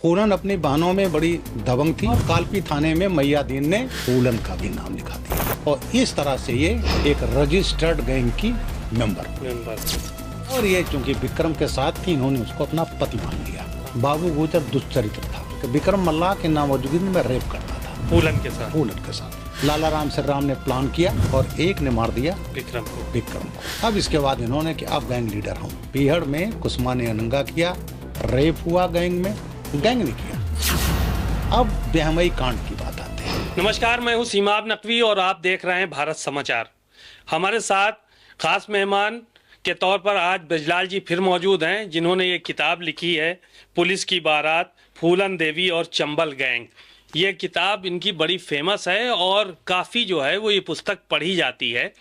फूलन अपनी बहनों में बड़ी दबंग थी। कालपी थाने में मैया दीन ने फूलन का भी नाम लिखा दिया और इस तरह से ये एक रजिस्टर्ड गैंग की मेंबर। और ये चूंकि विक्रम के साथ थी, इन्होंने उसको अपना पति मान लिया। बाबू गुजर दुष्चरित्र था। विक्रम मल्लाह के नामौजूदगी में रेप करता था फूलन के साथ। लाला राम श्री राम ने प्लान किया और एक ने मार दिया विक्रम को। अब इसके बाद इन्होंने कि अब गैंग लीडर हूँ। पीहड़ में कुसमा ने अनंगा किया, रेप हुआ गैंग में, गैंग ने किया। अब बेहमई कांड की बात आती है। नमस्कार, मैं हूँ सीमाब नकवी और आप देख रहे हैं भारत समाचार। हमारे साथ खास मेहमान के तौर पर आज ब्रजलाल जी फिर मौजूद हैं, जिन्होंने ये किताब लिखी है पुलिस की बारात, फूलन देवी और चंबल गैंग। ये किताब इनकी बड़ी फेमस है और काफ़ी जो है वो ये पुस्तक पढ़ी जाती है।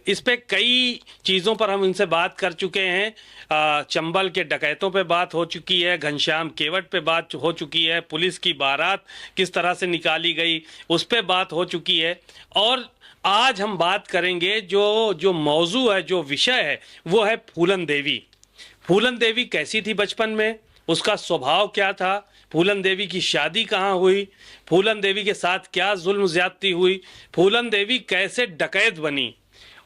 इस पे कई चीज़ों पर हम इनसे बात कर चुके हैं। चंबल के डकैतों पे बात हो चुकी है, घनश्याम केवट पे बात हो चुकी है, पुलिस की बारात किस तरह से निकाली गई उस पे बात हो चुकी है। और आज हम बात करेंगे जो मौजू है, जो विषय है, वो है फूलन देवी। फूलन देवी कैसी थी बचपन में, उसका स्वभाव क्या था, फूलन देवी की शादी कहाँ हुई, फूलन देवी के साथ क्या जुल्म ज्यादती हुई, फूलन देवी कैसे डकैत बनी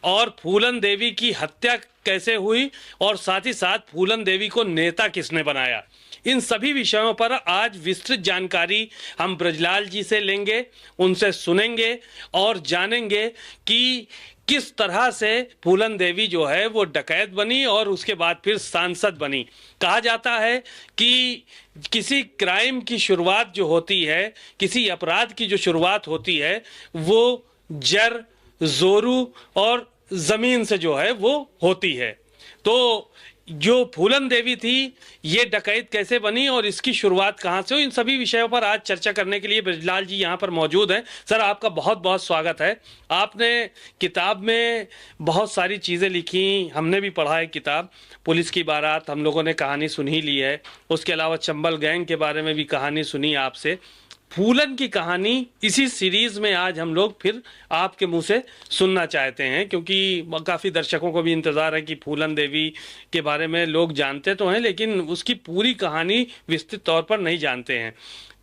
और फूलन देवी की हत्या कैसे हुई और साथ ही साथ फूलन देवी को नेता किसने बनाया। इन सभी विषयों पर आज विस्तृत जानकारी हम ब्रजलाल जी से लेंगे, उनसे सुनेंगे और जानेंगे कि किस तरह से फूलन देवी जो है वो डकैत बनी और उसके बाद फिर सांसद बनी। कहा जाता है कि किसी क्राइम की शुरुआत जो होती है, किसी अपराध की जो शुरुआत होती है, वो जर, जोरू और जमीन से जो है वो होती है। तो जो फूलन देवी थी, ये डकैत कैसे बनी और इसकी शुरुआत कहाँ से हुई, इन सभी विषयों पर आज चर्चा करने के लिए ब्रजलाल जी यहाँ पर मौजूद हैं। सर, आपका बहुत बहुत स्वागत है। आपने किताब में बहुत सारी चीज़ें लिखी, हमने भी पढ़ा है किताब। पुलिस की बारात हम लोगों ने कहानी सुन ही ली है, उसके अलावा चंबल गैंग के बारे में भी कहानी सुनी आपसे। फूलन की कहानी इसी सीरीज में आज हम लोग फिर आपके मुंह से सुनना चाहते हैं, क्योंकि काफ़ी दर्शकों को भी इंतज़ार है कि फूलन देवी के बारे में लोग जानते तो हैं लेकिन उसकी पूरी कहानी विस्तृत तौर पर नहीं जानते हैं।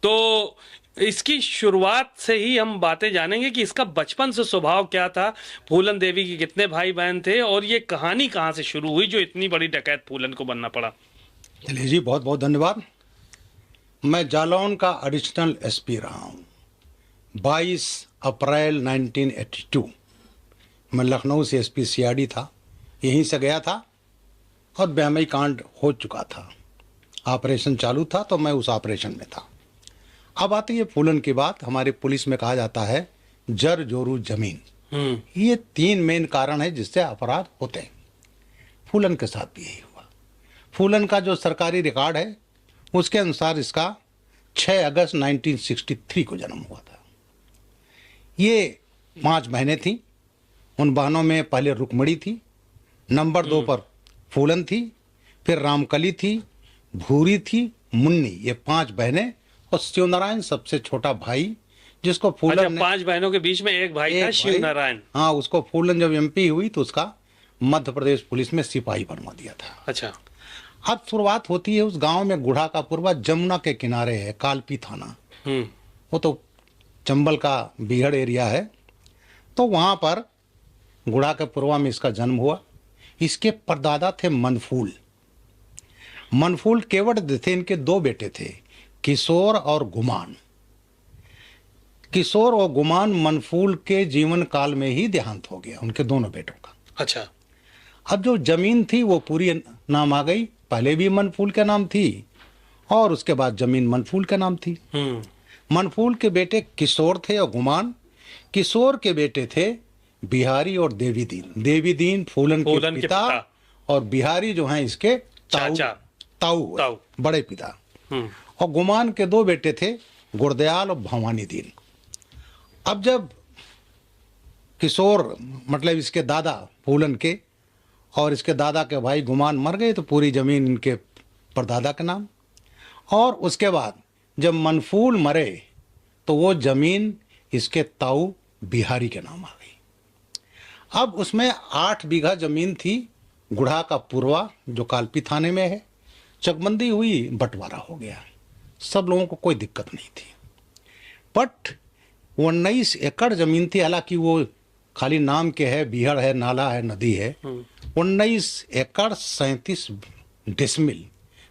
तो इसकी शुरुआत से ही हम बातें जानेंगे कि इसका बचपन से स्वभाव क्या था, फूलन देवी के कितने भाई बहन थे और ये कहानी कहाँ से शुरू हुई जो इतनी बड़ी डकैत फूलन को बनना पड़ा। चलिए जी, बहुत बहुत धन्यवाद। मैं जालौन का एडिशनल एसपी रहा हूँ। 22 अप्रैल 1982 मैं लखनऊ से एसपी सीआईडी था, यहीं से गया था और बेहमई कांड हो चुका था। ऑपरेशन चालू था तो मैं उस ऑपरेशन में था। अब आती है फूलन की बात। हमारी पुलिस में कहा जाता है जर, जोरू, जमीन, ये 3 मेन कारण है जिससे अपराध होते हैं। फूलन के साथ भी यही हुआ। फूलन का जो सरकारी रिकॉर्ड है उसके अनुसार इसका 6 अगस्त 1963 को जन्म हुआ था। ये 5 बहनें थीं। उन बहनों में पहले रुक्मणी थी, नंबर 2 पर फूलन थी, फिर रामकली थी, भूरी थी, मुन्नी। ये 5 बहनें और शिवनारायण सबसे छोटा भाई, जिसको फूलन 5 बहनों के बीच में एक भाई था, शिवनारायण। हाँ, उसको फूलन जब एमपी हुई तो उसका मध्य प्रदेश पुलिस में सिपाही बनवा दिया था। अच्छा। अब शुरुआत होती है उस गांव में, गुढ़ा का पूर्वा, जमुना के किनारे है, कालपी थाना। वो तो चंबल का बीहड़ एरिया है। तो वहां पर गुढ़ा के पूर्वा में इसका जन्म हुआ। इसके परदादा थे मनफूल। मनफूल केवट थे। इनके 2 बेटे थे, किशोर और गुमान। किशोर और गुमान मनफूल के जीवन काल में ही देहांत हो गया, उनके दोनों बेटों का। अच्छा। अब जो जमीन थी वो पूरी नाम आ गई। पहले भी मनफूल के नाम थी और उसके बाद जमीन मनफूल के नाम थी। मनफूल के बेटे किशोर थे और गुमान। किशोर के बेटे थे बिहारी और देवीदीन। देवीदीन फूलन के पिता और बिहारी जो हैं इसके ताऊ बड़े पिता। और गुमान के 2 बेटे थे, गुरदयाल और भवानी दीन। अब जब किशोर मतलब इसके दादा फूलन के और इसके दादा के भाई गुमान मर गए तो पूरी जमीन इनके परदादा के नाम। और उसके बाद जब मनफूल मरे तो वो जमीन इसके ताऊ बिहारी के नाम आ गई। अब उसमें 8 बीघा जमीन थी, गुढ़ा का पूर्वा जो कालपी थाने में है। चकबंदी हुई, बंटवारा हो गया। सब लोगों को कोई दिक्कत नहीं थी। बट 19 एकड़ जमीन थी, हालांकि वो खाली नाम के है, बीहड़ है, नाला है, नदी है। 19 एकड़ 37 डिसमिल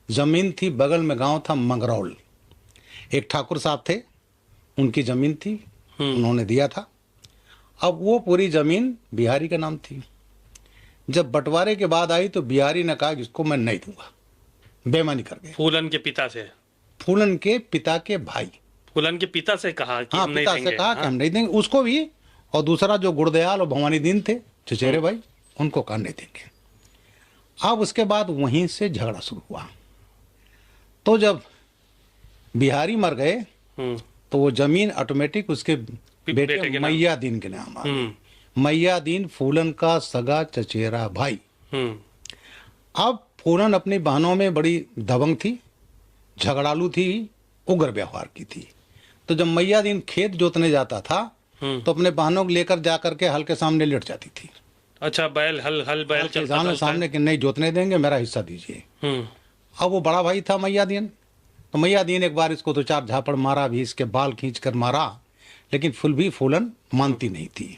जमीन थी। बगल में गांव था मंगरौल, एक ठाकुर साहब थे, उनकी जमीन थी, उन्होंने दिया था। अब वो पूरी जमीन बिहारी का नाम थी। जब बंटवारे के बाद आई तो बिहारी ने कहा कि इसको मैं नहीं दूंगा, बेईमानी कर गए। फूलन के पिता से, फूलन के पिता के भाई, फूलन के पिता से कहा कि हाँ, हम नहीं पिता देंगे। से कहा कि हाँ। हम नहीं देंगे उसको भी, और दूसरा जो गुरदयाल और भवानी दीन थे चचेरे भाई, उनको कहा नहीं देंगे। अब उसके बाद वहीं से झगड़ा शुरू हुआ। तो जब बिहारी मर गए तो वो जमीन ऑटोमेटिक उसके बेटे के नाम। मैया दीन के नाम आ गई। मैया दीन फूलन का सगा चचेरा भाई। अब फूलन अपनी बहनों में बड़ी दबंग थी, झगड़ालू थी, उग्र व्यवहार की थी। तो जब मैया दीन खेत जोतने जाता था तो अपने बहनों को लेकर जाकर के हल के सामने लेट जाती थी। अच्छा, बैल हल बैल चलता था सामने कि नहीं जोतने देंगे, मेरा हिस्सा दीजिए। अब वो बड़ा भाई था मैया दीन, तो मैया दीन एक बार इसको 2-4 झापड़ मारा भी, इसके बाल खींच कर मारा, लेकिन फिर भी फूलन मानती नहीं थी।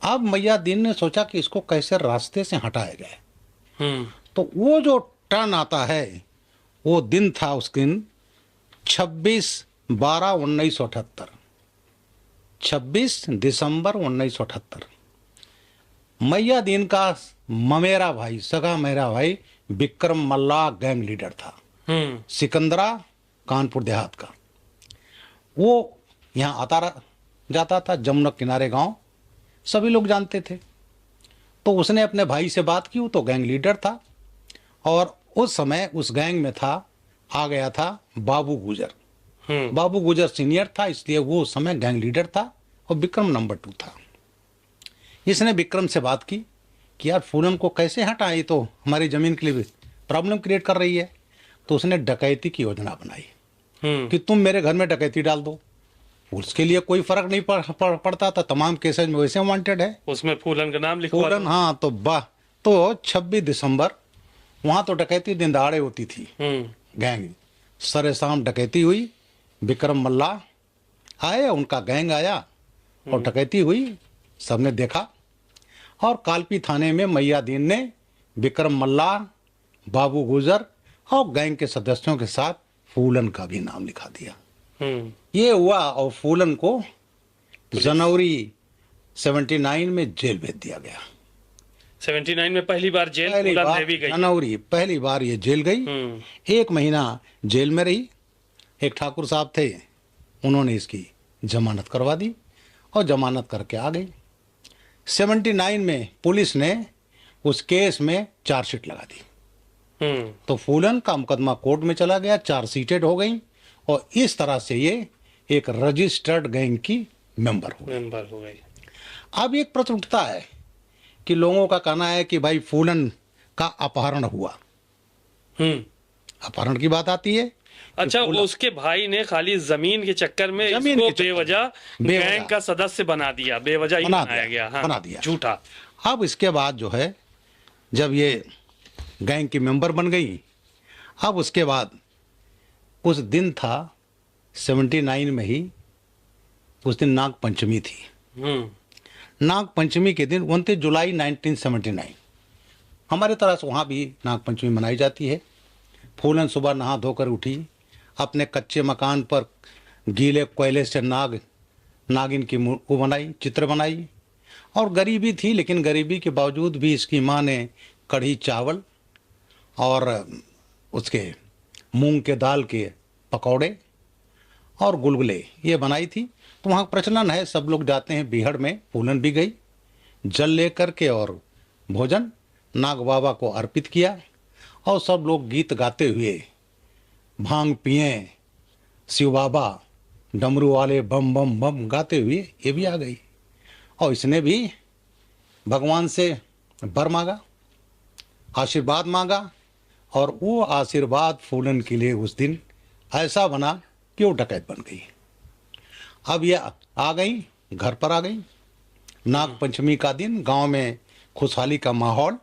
अब मैया दीन ने सोचा कि इसको कैसे रास्ते से हटाया जाए। तो वो जो टर्न आता है, वो दिन था उस दिन 26/12/1978, 26 दिसंबर 1978। मैया दीन का ममेरा भाई, सगा मेरा भाई विक्रम मल्ला गैंग लीडर था, सिकंदरा, कानपुर देहात का। वो यहाँ आता जाता था, जमुना किनारे गांव, सभी लोग जानते थे। तो उसने अपने भाई से बात की, वो तो गैंग लीडर था, और उस समय उस गैंग में था, आ गया था बाबू गुजर। बाबू गुजर सीनियर था, इसलिए वो उस समय गैंग लीडर था, और विक्रम नंबर 2 था। इसने विक्रम से बात की कि यार फूलन को कैसे हटाए, तो हमारी जमीन के लिए प्रॉब्लम क्रिएट कर रही है। तो उसने डकैती की योजना बनाई कि तुम मेरे घर में डकैती डाल दो। उसके लिए कोई फर्क नहीं पड़ता था, तमाम केसेज में वैसे वांटेड है। उसमें फूलन का नाम लिखवा फूलन, हाँ। तो 26 दिसंबर वहां तो डकैती दिन दहाड़े होती थी। गैंग सरे शाम डकैती हुई, विक्रम मल्ला आए, उनका गैंग आया और डकैती हुई, सबने देखा। और कालपी थाने में मैया दीन ने विक्रम मल्ला, बाबू गुजर और गैंग के सदस्यों के साथ फूलन का भी नाम लिखा दिया। ये हुआ, और फूलन को जनवरी 79 में जेल भेज दिया गया। 79 में पहली बार जेल जनवरी पहली बार ये जेल गई। 1 महीना जेल में रही। एक ठाकुर साहब थे, उन्होंने इसकी जमानत करवा दी और जमानत करके आ गई। 79 में पुलिस ने उस केस में चार्जशीट लगा दी। तो फूलन का मुकदमा कोर्ट में चला गया, चार्जशीटेड हो गई, और इस तरह से ये एक रजिस्टर्ड गैंग की मेंबर हो गई। अब एक प्रश्न उठता है कि लोगों का कहना है कि भाई फूलन का अपहरण हुआ। अपहरण की बात आती है। अच्छा, उसके भाई ने खाली जमीन के चक्कर में इसको बेवजह गैंग का सदस्य बना दिया, बेवजह ही बनाया गया, बना दिया झूठा। अब इसके बाद जो है, जब ये गैंग की मेंबर बन गई, अब उसके बाद उस दिन था 79 में ही, उस दिन नाग पंचमी थी। नाग पंचमी के दिन 29 जुलाई 1979 हमारे तरह से वहाँ भी नाग पंचमी मनाई जाती है। फूलन सुबह नहा धोकर उठी, अपने कच्चे मकान पर गीले कोयले से नागिन की वो बनाई, चित्र बनाई। और गरीबी थी, लेकिन गरीबी के बावजूद भी इसकी माँ ने कढ़ी चावल और उसके मूंग के दाल के पकौड़े और गुलगुले ये बनाई थी। तो वहाँ प्रचलन है, सब लोग जाते हैं बीहड़ में। फूलन भी गई, जल लेकर के और भोजन नाग बाबा को अर्पित किया, और सब लोग गीत गाते हुए भांग पिए, शिव बाबा डमरू वाले बम बम बम गाते हुए ये भी आ गई। और इसने भी भगवान से वर मांगा, आशीर्वाद मांगा, और वो आशीर्वाद फूलन के लिए उस दिन ऐसा बना कि वो डकैत बन गई। अब ये आ गई, घर पर आ गई। नाग पंचमी का दिन, गांव में खुशहाली का माहौल,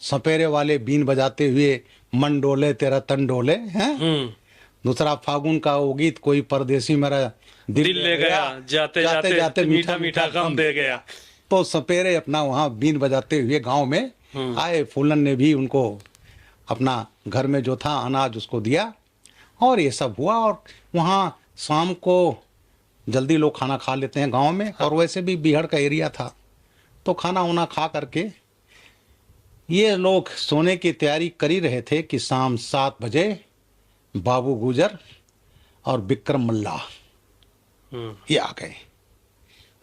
सपेरे वाले बीन बजाते हुए मन डोले तेरा तन डोले हैं। दूसरा फागुन का वो गीत, कोई परदेसी मेरा दिल ले गया, जाते जाते जाते मीठा मीठा गम दे गया। तो सपेरे अपना वहाँ बीन बजाते हुए गांव में आए। फूलन ने भी उनको अपना घर में जो था अनाज उसको दिया और ये सब हुआ। और वहाँ शाम को जल्दी लोग खाना खा लेते हैं गांव में, और वैसे भी बिहार का एरिया था, तो खाना वाना खा करके ये लोग सोने की तैयारी कर ही रहे थे कि शाम 7 बजे बाबू गुजर और विक्रम मल्ला ये आ गए।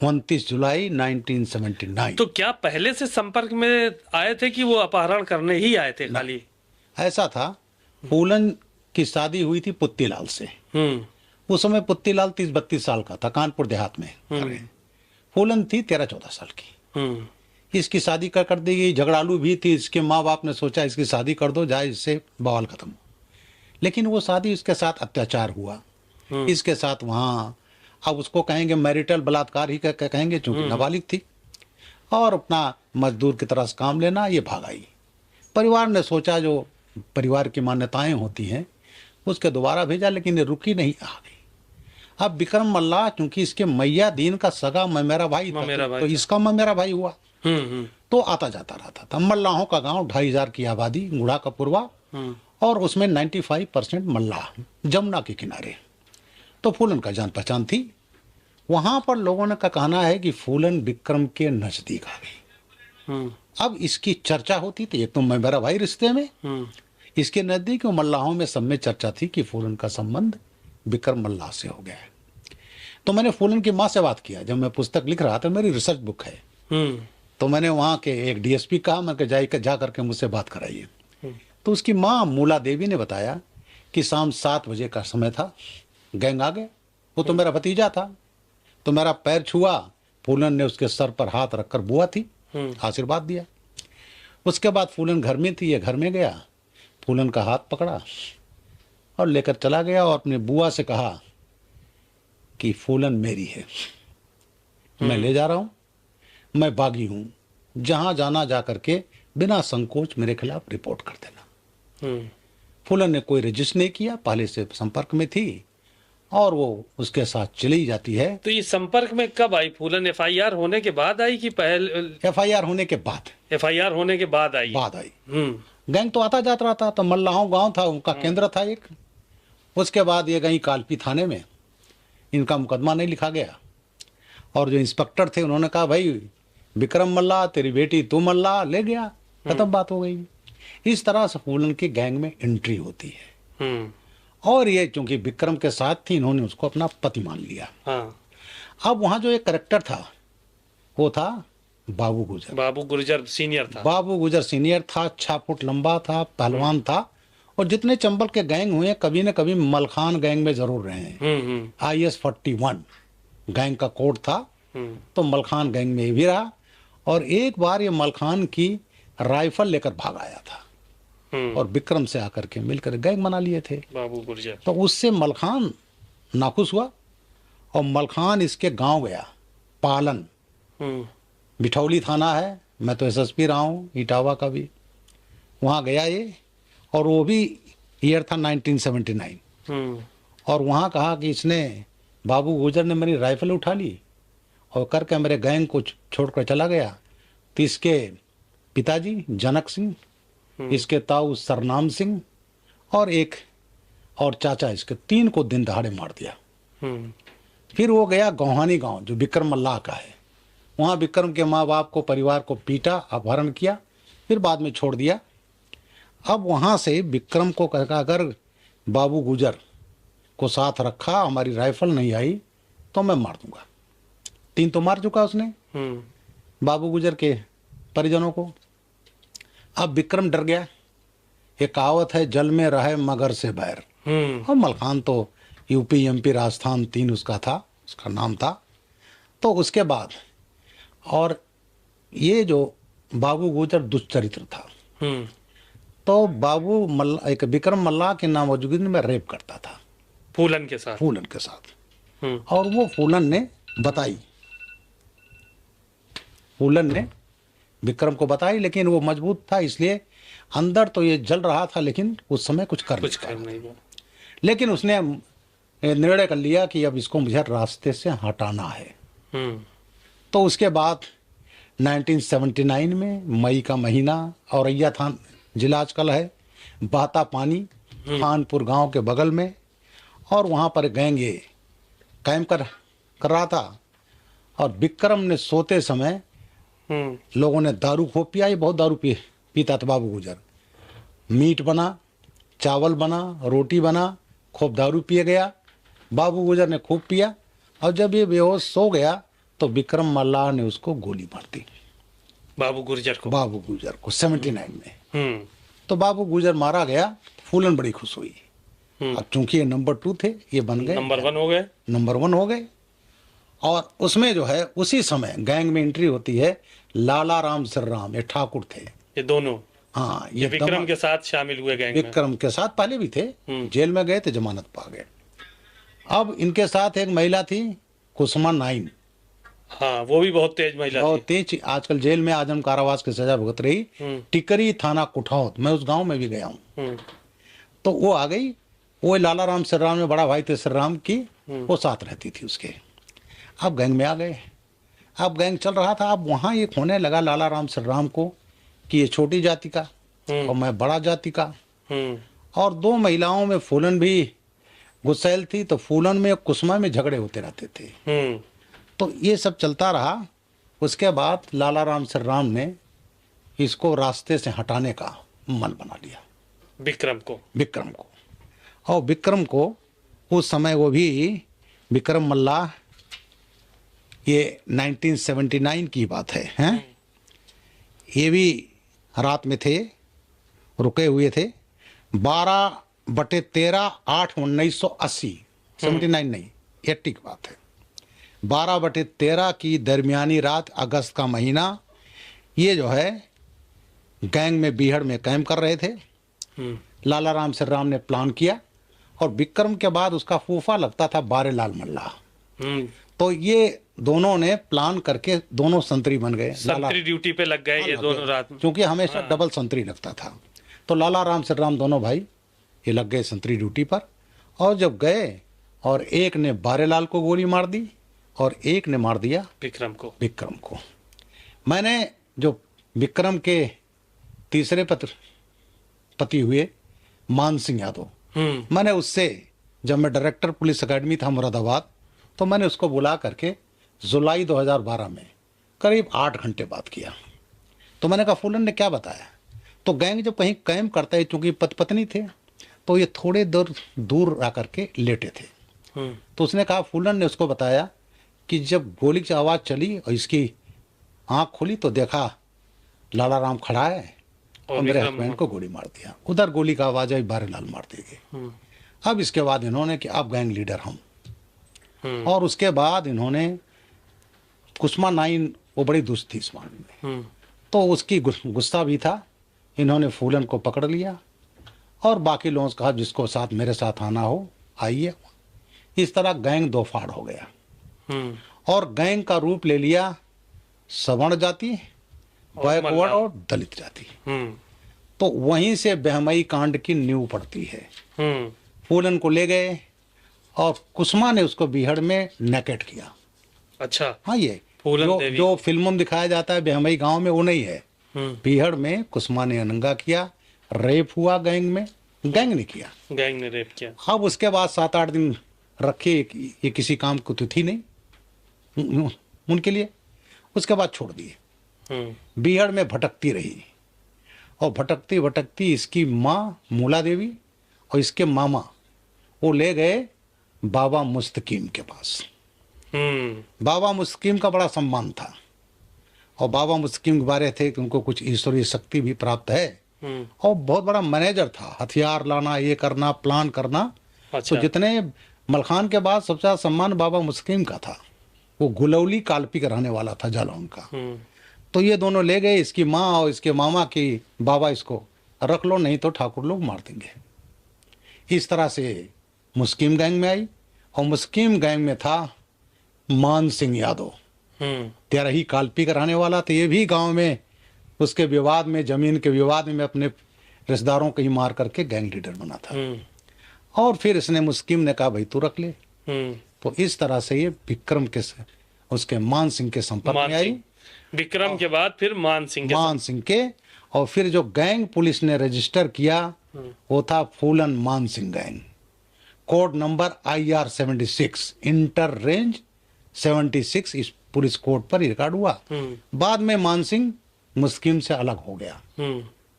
29 जुलाई 1979। तो क्या पहले से संपर्क में आए थे कि वो अपहरण करने ही आए थे खाली? ऐसा था, फूलन की शादी हुई थी पुत्तीलाल से। उस समय पुत्तीलाल 30-32 साल का था, कानपुर देहात में। फूलन थी 13-14 साल की। इसकी शादी कर दी गई। झगड़ालू भी थी, इसके माँ बाप ने सोचा इसकी शादी कर दो, जाए इससे बवाल खत्म। लेकिन वो शादी, इसके साथ अत्याचार हुआ, इसके साथ वहाँ, अब उसको कहेंगे मैरिटल बलात्कार ही कहेंगे, चूंकि नाबालिग थी और अपना मजदूर की तरह से काम लेना, ये भाग आई। परिवार ने सोचा, जो परिवार की मान्यताएं होती हैं उसके दोबारा भेजा, लेकिन ये रुकी नहीं, आ गई। अब विक्रम मल्ला, चूंकि इसके मैया दीन का सगा मेरा भाई था, तो इसका मेरा भाई हुआ, तो आता जाता रहता था। मल्लाहों का गांव 2500 की आबादी, गुढ़ा का पूर्वा, और उसमें 95% मल्ला, जमुना के किनारे। तो फूलन का जान पहचान थी। वहां पर लोगों ने का कहना है कि फूलन विक्रम के नजदीक आ गई। अब इसकी चर्चा होती थी, एक तो मेरा भाई रिश्ते में, इसके नजदीक मल्लाहों में सब में चर्चा थी कि फूलन का संबंध विक्रम मल्ला से हो गया है। तो मैंने फूलन की माँ से बात किया, जब मैं पुस्तक लिख रहा था, मेरी रिसर्च बुक है, तो मैंने वहाँ के एक डीएसपी कहा, मैं जा करके मुझसे बात कराइए। तो उसकी माँ मूला देवी ने बताया कि शाम 7 बजे का समय था, गैंग आ गए। वो तो मेरा भतीजा था, तो मेरा पैर छुआ, फूलन ने उसके सर पर हाथ रखकर बुआ थी, आशीर्वाद दिया। उसके बाद फूलन घर में थी, ये घर में गया, फूलन का हाथ पकड़ा और लेकर चला गया और अपने बुआ से कहा कि फूलन मेरी है, मैं ले जा रहा हूँ, मैं बागी हूँ, जहाँ जाना जा करके बिना संकोच मेरे खिलाफ रिपोर्ट कर देना। फूलन ने कोई रजिस्टर नहीं किया, पहले से संपर्क में थी और वो उसके साथ चली जाती है। तो ये संपर्क में कब आई फूलन? एफआईआर होने के बाद आई कि पहले? एफआईआर होने के बाद। एफआईआर होने के बाद आई? गैंग तो आता जाता रहता, तो मल्लाहों गांव था, उनका केंद्र था एक। उसके बाद ये गई कालपी थाने में, इनका मुकदमा नहीं लिखा गया, और जो इंस्पेक्टर थे उन्होंने कहा भाई विक्रम मल्ला, तेरी बेटी तू मल्ला, ले गया, खत्म बात हो गई। इस तरह से फूलन की गैंग में एंट्री होती है। और ये चूंकि विक्रम के साथ थी, इन्होंने उसको अपना पति मान लिया। अब वहां जो एक करेक्टर था वो था बाबू गुजर। बाबू गुजर सीनियर था। बाबू गुजर सीनियर था, 6 फुट लंबा था, पहलवान था, और जितने चंबल के गैंग हुए कभी न कभी मलखान गैंग में जरूर रहे हैं। IS 41 गैंग का कोड था, तो मलखान गैंग में भी रहा। और एक बार ये मलखान की राइफल लेकर भाग आया था और विक्रम से आकर के मिलकर गैंग बना लिए थे बाबू गुर्जर। तो उससे मलखान नाखुश हुआ और मलखान इसके गांव गया, पालन, बिठौली थाना है, मैं तो SSP रहा हूँ इटावा का भी, वहाँ गया ये, और वो भी ईयर था 1979। और वहाँ कहा कि इसने, बाबू गुजर ने मेरी राइफल उठा ली और करके मेरे गैंग को छोड़कर चला गया। तो इसके पिताजी जनक सिंह, इसके ताऊ सरनाम सिंह और एक और चाचा इसके, 3 को दिन दहाड़े मार दिया। फिर वो गया गौहानी गांव जो विक्रम मल्लाह का है, वहाँ विक्रम के माँ बाप को, परिवार को पीटा, अपहरण किया, फिर बाद में छोड़ दिया। अब वहाँ से विक्रम को कहा अगर बाबू गुजर को साथ रखा, हमारी राइफल नहीं आई तो मैं मार दूंगा। 3 तो मार चुका उसने बाबू गुजर के परिजनों को। अब विक्रम डर गया। एक कहावत है, जल में रहे मगर से बैर। और मलखान तो UP MP राजस्थान 3 उसका था, उसका नाम था। तो उसके बाद और ये जो बाबू गुजर दुष्चरित्र था, तो बाबू मल्ला, एक विक्रम मल्लाह के नामौजूदगी में रेप करता था फूलन के साथ। और वो फूलन ने बताई, फूलन ने विक्रम को बताई, लेकिन वो मजबूत था, इसलिए अंदर तो ये जल रहा था, लेकिन उस समय कुछ कर नहीं। लेकिन उसने निर्णय कर लिया कि अब इसको मुझे रास्ते से हटाना है। तो उसके बाद 1979 में मई का महीना, औरैया थाना जिला आजकल है, बाता पानी खानपुर गांव के बगल में, और वहां पर गैंग ये कैंप कर रहा था। और विक्रम ने सोते समय लोगों ने दारू खूब पिया। ये बहुत दारू पीता था बाबू गुजर। मीट बना, चावल बना, रोटी बना, खूब दारू पिए गया। बाबू गुजर ने खूब पिया, और जब ये बेहोश सो गया तो विक्रम मल्लाह ने उसको गोली मार दी। बाबू गुजर को 79 में। तो बाबू गुजर मारा गया। फूलन बड़ी खुश हुई। अब चूंकि ये नंबर 2 थे, ये बन गए नंबर 1 हो गए। और उसमें जो है उसी समय गैंग में एंट्री होती है लाला राम सिर्राम, ये ठाकुर थे ये दोनों। हाँ, ये विक्रम के साथ शामिल हुए गैंग में। विक्रम के साथ पहले भी थे, जेल में गए थे, जमानत पा गए। अब इनके साथ एक महिला थी, कुसुमा नाइन। हाँ, वो भी बहुत तेज महिला बहुत तेज, आजकल जेल में आजम कारावास की सजा भुगत रही। टिकरी थाना कुठौत, मैं उस गांव में भी गया हूँ। तो वो आ गई। वो लाला राम सिर्राम में बड़ा भाई थे सिर्राम की, वो साथ रहती थी उसके। अब गैंग में आ गए। अब गैंग चल रहा था। अब वहाँ एक होने लगा लाला राम सिर्राम को कि ये छोटी जाति का और मैं बड़ा जाति का। और दो महिलाओं में फूलन भी गुस्सैल थी, तो फूलन में कुसुमा में झगड़े होते रहते थे। तो ये सब चलता रहा। उसके बाद लाला राम सिर्राम ने इसको रास्ते से हटाने का मन बना लिया, विक्रम को। और विक्रम को उस समय, वो भी विक्रम मल्लाह, ये 1979 की बात है, हैं? ये भी रात में थे, रुके हुए थे। 12/13/8/1980, 79 नहीं, 80 की बात है। 12/13 की दरमियानी रात, अगस्त का महीना, ये जो है गैंग में बीहड़ में कैंप कर रहे थे। लाला राम सिर्राम ने प्लान किया, और विक्रम के बाद उसका फूफा लगता था बारेलाल मल्लाह। तो ये दोनों ने प्लान करके दोनों संतरी बन गए, संतरी ड्यूटी पे लग गए ये दोनों रात में, क्योंकि हमेशा डबल संतरी लगता था। तो लाला राम सिर्राम दोनों भाई ये लग गए संतरी ड्यूटी पर। और जब गए, और एक ने बारेलाल को गोली मार दी और एक ने मार दिया विक्रम को। मैंने जो विक्रम के तीसरे पति हुए मान सिंह यादव, मैंने उससे, जब मैं डायरेक्टर पुलिस अकेडमी था मुरादाबाद, तो मैंने उसको बुला करके जुलाई 2012 में करीब 8 घंटे बात किया। तो मैंने कहा फूलन ने क्या बताया? तो गैंग जब कहीं कैंप करता है, चूंकि पत्नी थे, तो ये थोड़े दूर आकर के लेटे थे। तो उसने कहा, फूलन ने उसको बताया कि जब गोली की आवाज़ चली और इसकी आँख खुली तो देखा लाला राम खड़ा है और मेरे हस्बैंड को गोली मार दिया। उधर गोली का आवाज़ आई, बारेलाल मार दी गई। अब इसके बाद इन्होंने कि अब गैंग लीडर हम, और उसके बाद इन्होंने कुसुमा नाइन, वो बड़ी दुष्ट थी इस मामले में, तो उसकी गुस्सा भी था। इन्होंने फूलन को पकड़ लिया और बाकी लोगों से कहा जिसको साथ मेरे साथ आना हो आइए। इस तरह गैंग दो फाड़ हो गया, और गैंग का रूप ले लिया सवर्ण जाति, बैकवर्ड और दलित जाति। तो वहीं से बहमई कांड की नींव पड़ती है। फूलन को ले गए और कुसुमा ने उसको बीहड़ में नेकेट किया। अच्छा, हाँ, ये जो फिल्मों में दिखाया जाता है बहमई गांव में, वो नहीं है। बीहड़ में कुसुमा ने अनंगा किया, रेप हुआ गैंग में, गैंग ने किया, गैंग ने रेप किया। अब उसके बाद 7-8 दिन रखे, ये किसी काम को तो थी नहीं उनके लिए। उसके बाद छोड़ दिए। बीहड़ में भटकती रही, और भटकती भटकती इसकी माँ मूला देवी और इसके मामा वो ले गए बाबा मुस्तकीम के पास। बाबा मुस्तकीम का बड़ा सम्मान था, और बाबा मुस्तकीम के बारे थे कि उनको कुछ ईश्वरीय शक्ति भी प्राप्त है, और बहुत बड़ा मैनेजर था, हथियार लाना, ये करना, प्लान करना। अच्छा। तो जितने मलखान के बाद सबसे ज्यादा सम्मान बाबा मुस्तकीम का था। वो गुलौली कालपी का रहने वाला था जालौन का। तो ये दोनों ले गए, इसकी माँ और इसके मामा की, बाबा इसको रख लो नहीं तो ठाकुर लोग मार देंगे। इस तरह से मुस्किम गैंग में आई, और मुस्किम गैंग में था मान सिंह यादव, 13 कालपी का रहने वाला था। ये भी गांव में उसके विवाद में, जमीन के विवाद में अपने रिश्तेदारों को ही मार करके गैंग लीडर बना था। और फिर इसने मुस्किम ने कहा भाई तू रख ले। हम्म। तो इस तरह से ये विक्रम के उसके मान सिंह के संपर्क मान में आई। सिंह, विक्रम के बाद फिर मान सिंह के मान सिंह के, और फिर जो गैंग पुलिस ने रजिस्टर किया वो था फूलन मान Singh gang, code number IR 76, inter range 76 इस पुलिस कोड पर रिकॉर्ड हुआ। बाद में मान सिंह मुस्किम से अलग हो गया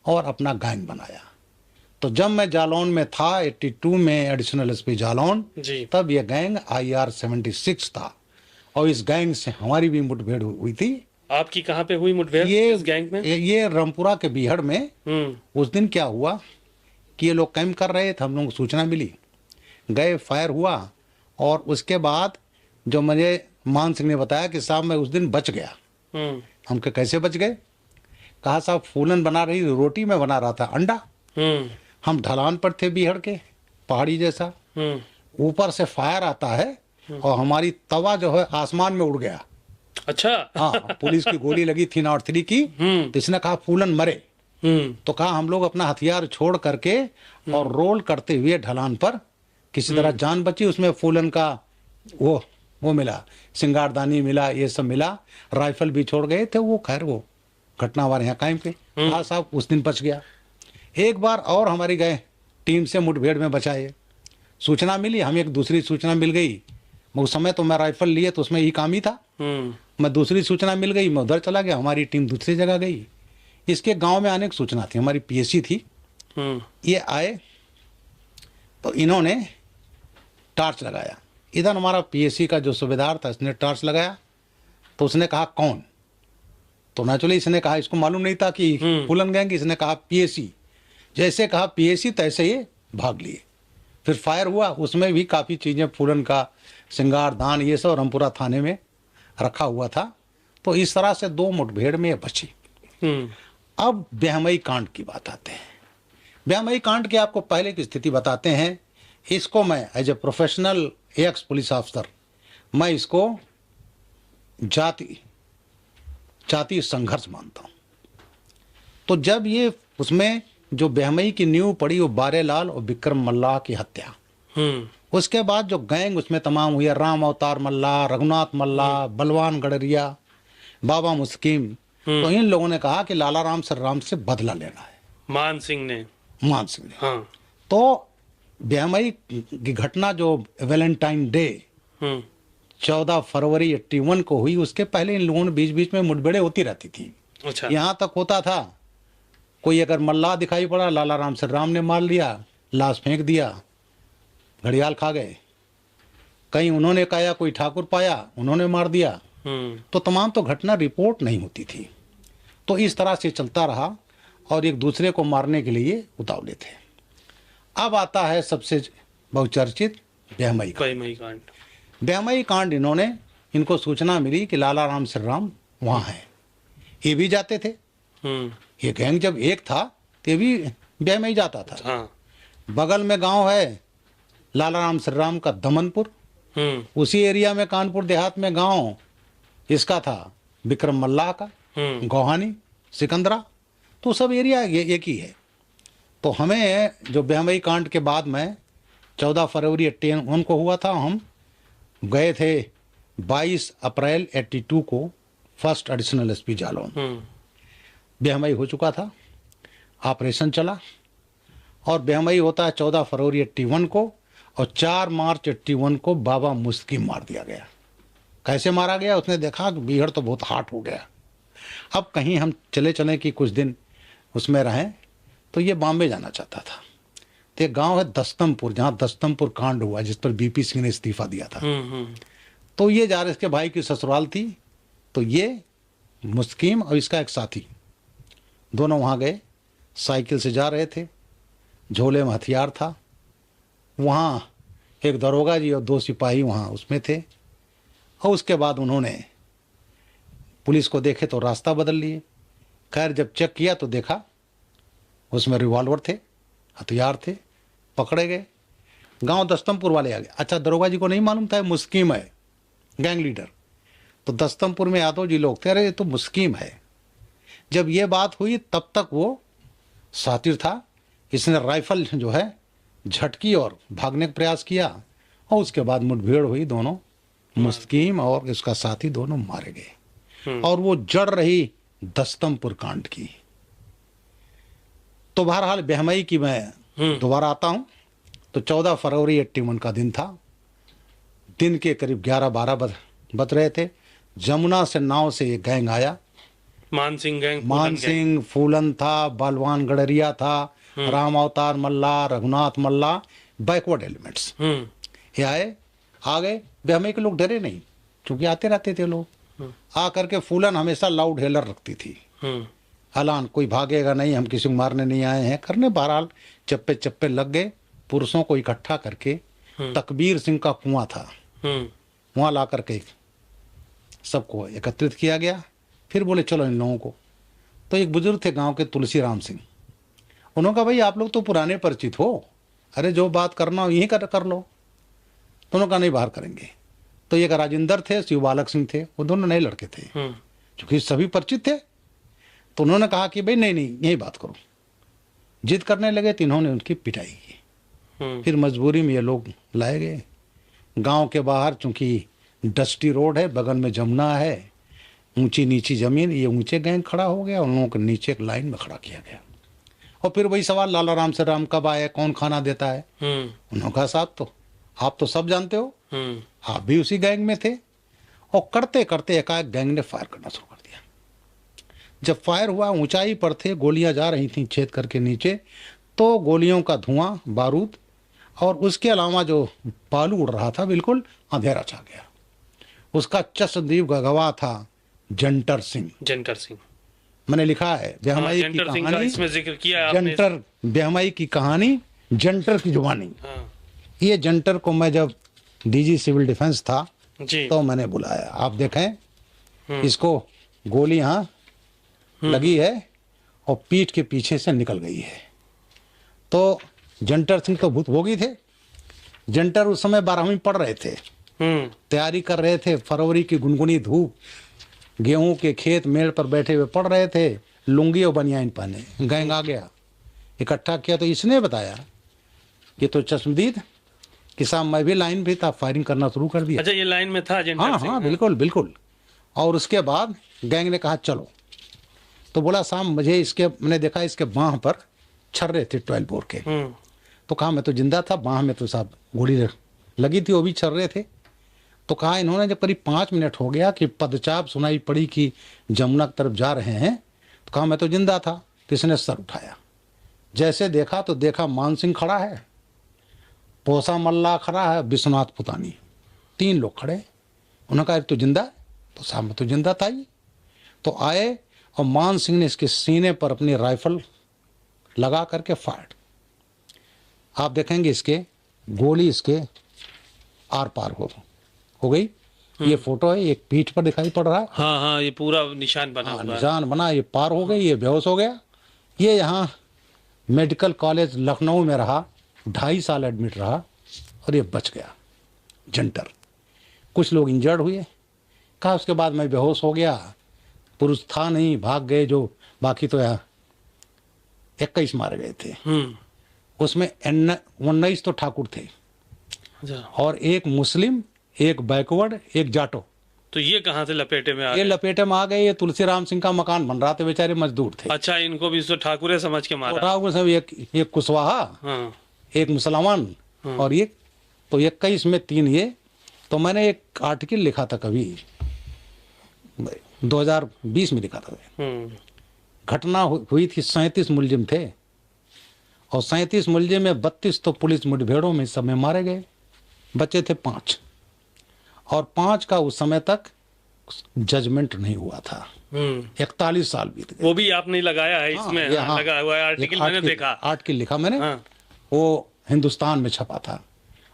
और अपना गैंग बनाया। तो जब मैं जालौन में था 82 में एडिशनल SP जालौन, जी। तब यह गैंग IR 76 था और इस गैंग से हमारी भी मुठभेड़ हुई थी। आपकी कहाँ पे हुई मुठभेड़ इस गैंग में? ये रामपुरा के बीहड़ में। उस दिन क्या हुआ कि ये लोग कैंप कर रहे थे, हम लोगों को सूचना मिली, गए, फायर हुआ और उसके बाद जो मुझे मान सिंह ने बताया कि साहब मैं उस दिन बच गया। हम कहा कैसे बच गए? कहा साहब फूलन बना रही रोटी, में बना रहा था अंडा। हम ढलान पर थे बीहड़ के, पहाड़ी जैसा, ऊपर से फायर आता है और हमारी तवा जो है आसमान में उड़ गया। अच्छा। हाँ, पुलिस की गोली लगी थी नॉट 3 की। तो इसने कहा फूलन मरे। तो कहा हम लोग अपना हथियार छोड़ करके और रोल करते हुए ढलान पर किसी तरह जान बची। उसमें फूलन का वो मिला, सिंगारदानी मिला, ये सब मिला, राइफल भी छोड़ गए थे वो। खैर वो घटना हमारे यहाँ कायम पे। हाँ साहब उस दिन बच गया। एक बार और हमारी गए टीम से मुठभेड़ में बचाए, सूचना मिली, हमें एक दूसरी सूचना मिल गई। उस समय तो मैं राइफल लिए तो उसमें ही काम ही था। मैं दूसरी सूचना मिल गई, मैं उधर चला गया, हमारी टीम दूसरी जगह गई। इसके गांव में आने की सूचना थी, हमारी PSC थी। ये आए तो इन्होंने टार्च लगाया। इधर हमारा PSC का जो सूबेदार था इसने टार्च लगाया। तो उसने कहा कौन? तो नेचुरली इसने कहा, इसको मालूम नहीं था कि फूलन गैंग। इसने कहा PSC। जैसे कहा PSC तैसे ये भाग लिए। फिर फायर हुआ, उसमें भी काफ़ी चीज़ें, फूलन का सिंगार दान ये सब रामपुरा थाने में रखा हुआ था। तो इस तरह से 2 मुठभेड़ में बची। अब ब्याहमई कांड की बात आते हैं। ब्याहमई कांड की आपको पहले की स्थिति बताते हैं। इसको मैं as a professional ex police officer मैं इसको जाति संघर्ष मानता हूँ। तो जब ये उसमें जो ब्याहमई की नींव पड़ी वो बारेलाल और विक्रम मल्लाह की हत्या, उसके बाद जो गैंग उसमें तमाम हुई, राम अवतार मल्लाह, रघुनाथ मल्लाह, बलवान गडरिया, बाबा मुस्किम। तो इन लोगों ने कहा कि लाला राम सरराम से बदला लेना है। मान सिंह ने। हाँ। तो ब्याहमई की घटना जो वैलेंटाइन डे 14 फरवरी 81 को हुई, उसके पहले इन लोगों ने बीच बीच में मुठभेड़ें होती रहती थी। अच्छा। यहाँ तक होता था कोई अगर मल्लाह दिखाई पड़ा, लाला राम सरराम ने मार लिया, लाश फेंक दिया, घड़ियाल खा गए। कहीं उन्होंने कहा कोई ठाकुर पाया, उन्होंने मार दिया। तो तमाम तो घटना रिपोर्ट नहीं होती थी। तो इस तरह से चलता रहा और एक दूसरे को मारने के लिए उतावले थे। अब आता है सबसे बहुचर्चित ब्याहमई कांड। ब्याहमई कांड इनको सूचना मिली कि लाला राम सरराम वहाँ हैं। ये भी जाते थे। ये गैंग जब एक था तो ये भी ब्याहमई जाता था। हाँ। बगल में गांव है लाला राम सरराम का दमनपुर। उसी एरिया में कानपुर देहात में गांव इसका था विक्रम मल्लाह का, गोहानी, सिकंदरा। तो सब एरिया एक ही है। तो हमें जो ब्याहमई कांड के बाद में 14 फरवरी 81 को हुआ था, हम गए थे 22 अप्रैल 82 को फर्स्ट एडिशनल SP जालौन। ब्याहमई हो चुका था, ऑपरेशन चला और ब्याहमई होता है 14 फरवरी 81 को और 4 मार्च 81 को बाबा मुस्किम मार दिया गया। कैसे मारा गया? उसने देखा कि बीहड़ तो बहुत हाट हो गया, अब कहीं हम चले कि कुछ दिन उसमें रहें। तो ये बॉम्बे जाना चाहता था। तो एक गांव है दस्तमपुर, जहाँ दस्तमपुर कांड हुआ जिस पर BP सिंह ने इस्तीफा दिया था। तो ये जा रहे, इसके भाई की ससुराल थी। तो ये मुस्किम और इसका एक साथी दोनों वहाँ गए, साइकिल से जा रहे थे, झोले में हथियार था। वहाँ एक दरोगा जी और 2 सिपाही वहाँ उसमें थे। और उसके बाद उन्होंने पुलिस को देखे तो रास्ता बदल लिए। खैर जब चेक किया तो देखा उसमें रिवॉल्वर थे, हथियार थे, पकड़े गए। गांव दस्तमपुर वाले आ गए। अच्छा, दरोगा जी को नहीं मालूम था मुस्किम है गैंग लीडर। तो दस्तमपुर में यादव जी लोग थे, अरे ये तो मुस्किम है। जब ये बात हुई तब तक वो सातिर था। इसने राइफल जो है झटकी और भागने का प्रयास किया और उसके बाद मुठभेड़ हुई, दोनों मुस्तकीम और उसका साथी दोनों मारे गए। और वो जड़ रही दस्तमपुर कांड की। तो बहरहाल बेहमई की मैं दोबारा आता हूं। तो 14 फरवरी 81 का दिन था। दिन के करीब 11-12 बज रहे थे। जमुना से नाव से ये गैंग आया। मान सिंह गैंग, मान सिंह, फूलन था, बलवान गडरिया था, राम अवतार मल्ला, रघुनाथ मल्ला, बैकवर्ड एलिमेंट्स ये आए। आ गए। बेहमई के लोग डरे नहीं, क्योंकि आते रहते थे लोग। आ करके फूलन हमेशा लाउड हेलर रखती थी, ऐलान कोई भागेगा नहीं, हम किसी को मारने नहीं आए हैं करने। बहरहाल चप्पे चप्पे लग गए। पुरुषों को इकट्ठा करके तकबीर सिंह का कुआं था, वहां ला करके सबको एकत्रित किया गया। फिर बोले चलो इन लोगों को। तो एक बुजुर्ग थे गांव के, तुलसी राम सिंह। उन्होंने कहा भाई आप लोग तो पुराने परिचित हो, अरे जो बात करना हो यहीं कर लो। तो उन्होंने कहा नहीं, बाहर करेंगे। तो एक राजेंद्र थे, शिव बालक सिंह थे, वो दोनों नए लड़के थे, क्योंकि सभी परिचित थे। तो उन्होंने कहा कि भाई नहीं यही बात करो। जिद करने लगे तो इन्होंने उनकी पिटाई की। फिर मजबूरी में ये लोग लाए गए गांव के बाहर, चूंकि डस्टी रोड है, बगल में जमुना है, ऊंची नीची जमीन। ये ऊंचे गैंग खड़ा हो गया, उन लोगों को नीचे एक लाइन में खड़ा किया गया। और फिर वही सवाल, लाला राम से राम कब आए, कौन खाना देता है। उन्होंने कहा साहब तो आप तो सब जानते हो, आप भी उसी गैंग में थे। और करते करते एकाएक गैंग ने फायर करना शुरू कर दिया। जब फायर हुआ, ऊंचाई पर थे, गोलियां जा रही थीं छेद करके नीचे, तो गोलियों का धुआं, बारूद और उसके अलावा जो बालू उड़ रहा था, बिल्कुल अंधेरा छा गया। उसका चश्मदीद गवाह था जंटर सिंह। मैंने लिखा है बेहमई की कहानी, इसमें जिक्र किया आपने। जंटर, बेहमई की कहानी, जंटर की जुबानी। ये जंटर को मैं जब डीजी सिविल डिफेंस था तो मैंने बुलाया। आप देखें, इसको गोली यहाँ लगी है और पीठ के पीछे से निकल गई है। तो जंटर सिंह तो भूतभोगी थे। जंटर उस समय 12वीं पढ़ रहे थे, तैयारी कर रहे थे। फरवरी की गुनगुनी धूप, गेहूं के खेत मेड़ पर बैठे हुए पढ़ रहे थे, लुंगी और बनियान पहने। गैंग आ गया, इकट्ठा किया। तो इसने बताया कि तो चश्मदीद कि साहब मैं भी लाइन भी था, फायरिंग करना शुरू कर दिया। अच्छा, ये लाइन में था जंटर सिंह? हाँ, बिल्कुल बिल्कुल। और उसके बाद गैंग ने कहा चलो। तो बोला साहब मैंने देखा इसके बाह पर छर्रे थे 12 बोर के। तो कहा मैं तो जिंदा था, बाह में तो साहब गोली लगी थी, वो भी छर्रे थे। तो कहा इन्होंने जब करीब 5 मिनट हो गया कि पदचाप सुनाई पड़ी कि जमुना की तरफ जा रहे हैं। तो कहा मैं तो जिंदा था। तो इसने सर उठाया, जैसे देखा तो देखा मान सिंह खड़ा है, पोसा मल्ला खड़ा है, विश्वनाथ पुतानी, 3 लोग खड़े। उन्होंने कहा तो जिंदा है? तो साहब मैं तो जिंदा था ही। तो आए और मान सिंह ने इसके सीने पर अपनी राइफल लगा करके फायर। आप देखेंगे इसके गोली इसके आर पार हो गई। ये फोटो है, एक पीठ पर दिखाई पड़ रहा है। हाँ, ये पूरा निशान बना हुआ है। निशान बना, ये पार हो गई, ये बेहोश हो गया। ये यहाँ मेडिकल कॉलेज लखनऊ में रहा, 2.5 साल एडमिट रहा और ये बच गया जंटर। कुछ लोग इंजर्ड हुए। कहा उसके बाद मैं बेहोश हो गया, पुरुष था नहीं, भाग गए जो। बाकी तो यहाँ 21 मारे गए थे। उसमें 19 तो ठाकुर थे और एक मुस्लिम, एक बैकवर्ड, एक जाटो। तो ये कहाँ से लपेटे में आ गए? ये लपेटे में आ गए। ये तुलसी राम सिंह का मकान बन रहा था, बेचारे मजदूर थे। अच्छा, इनको भी तो ठाकुरे समझ के मारा? ठाकुर से एक कुशवाहा, एक मुसलमान और ये तो 21 में 3 ये। तो मैंने एक आर्टिकल लिखा था कभी 2020 में लिखा था। घटना हुई थी, 37 मुलजिम थे और 37 मुलजिम में 32 तो पुलिस मुठभेड़ों में सब में मारे गए। बचे थे 5 और 5 का उस समय तक जजमेंट नहीं हुआ था। 41 साल बीत गए। वो भी आपने लगाया है इसमें? लगा हुआ है आर्टिकल, मैंने देखा। आर्टिकल लिखा मैंने। वो हिंदुस्तान में छपा था